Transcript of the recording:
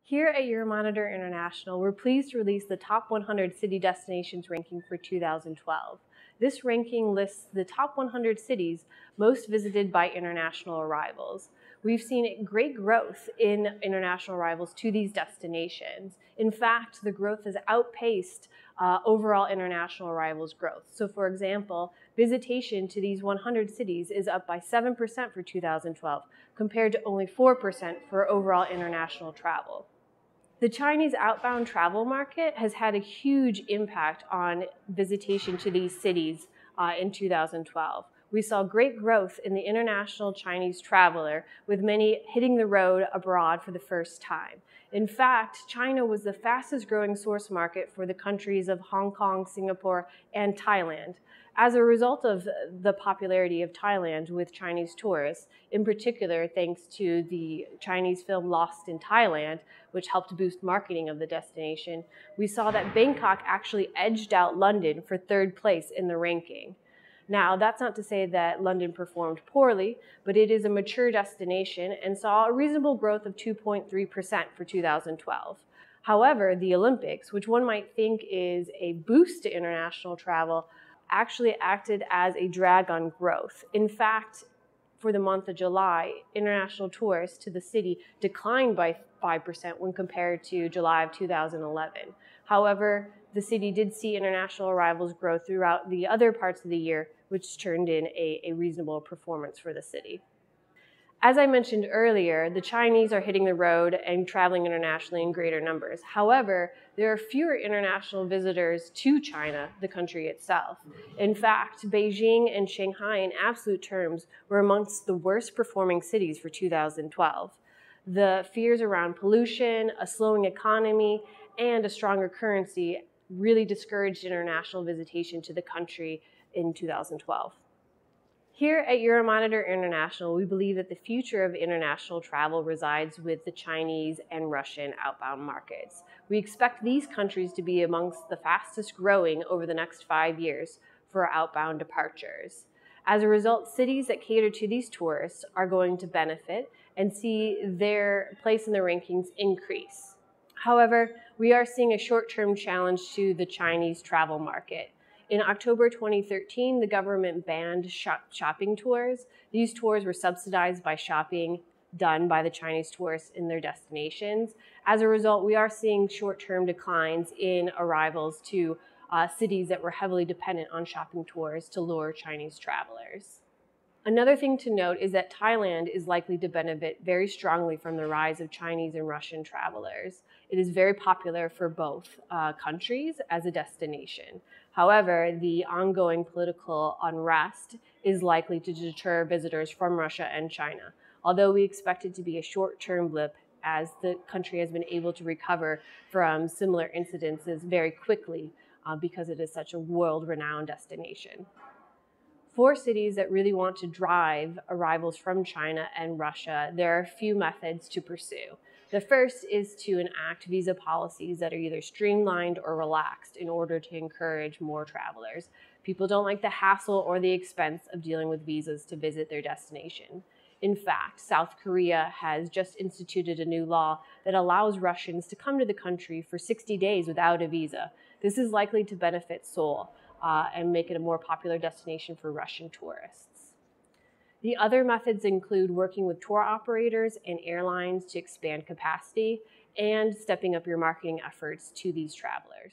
Here at Euromonitor International, we're pleased to release the top 100 city destinations ranking for 2012. This ranking lists the top 100 cities most visited by international arrivals. We've seen great growth in international arrivals to these destinations. In fact, the growth has outpaced overall international arrivals growth. So for example, visitation to these 100 cities is up by 7% for 2012, compared to only 4% for overall international travel. The Chinese outbound travel market has had a huge impact on visitation to these cities in 2012. We saw great growth in the international Chinese traveler, with many hitting the road abroad for the first time. In fact, China was the fastest growing source market for the countries of Hong Kong, Singapore, and Thailand. As a result of the popularity of Thailand with Chinese tourists, in particular thanks to the Chinese film Lost in Thailand, which helped boost marketing of the destination, we saw that Bangkok actually edged out London for third place in the ranking. Now, that's not to say that London performed poorly, but it is a mature destination and saw a reasonable growth of 2.3% for 2012. However, the Olympics, which one might think is a boost to international travel, actually acted as a drag on growth. In fact, for the month of July, international tourists to the city declined by 5% when compared to July of 2011. However, the city did see international arrivals grow throughout the other parts of the year, which turned in a reasonable performance for the city. As I mentioned earlier, the Chinese are hitting the road and traveling internationally in greater numbers. However, there are fewer international visitors to China, the country itself. In fact, Beijing and Shanghai in absolute terms were amongst the worst performing cities for 2012. The fears around pollution, a slowing economy, and a stronger currency really discouraged international visitation to the country in 2012. Here at Euromonitor International, we believe that the future of international travel resides with the Chinese and Russian outbound markets. We expect these countries to be amongst the fastest growing over the next 5 years for outbound departures. As a result, cities that cater to these tourists are going to benefit and see their place in the rankings increase. However, we are seeing a short-term challenge to the Chinese travel market. In October 2013, the government banned shopping tours. These tours were subsidized by shopping done by the Chinese tourists in their destinations. As a result, we are seeing short-term declines in arrivals to cities that were heavily dependent on shopping tours to lure Chinese travelers. Another thing to note is that Thailand is likely to benefit very strongly from the rise of Chinese and Russian travelers. It is very popular for both countries as a destination. However, the ongoing political unrest is likely to deter visitors from Russia and China, although we expect it to be a short-term blip as the country has been able to recover from similar incidences very quickly because it is such a world-renowned destination. For cities that really want to drive arrivals from China and Russia, there are a few methods to pursue. The first is to enact visa policies that are either streamlined or relaxed in order to encourage more travelers. People don't like the hassle or the expense of dealing with visas to visit their destination. In fact, South Korea has just instituted a new law that allows Russians to come to the country for 60 days without a visa. This is likely to benefit Seoul and make it a more popular destination for Russian tourists. The other methods include working with tour operators and airlines to expand capacity and stepping up your marketing efforts to these travelers.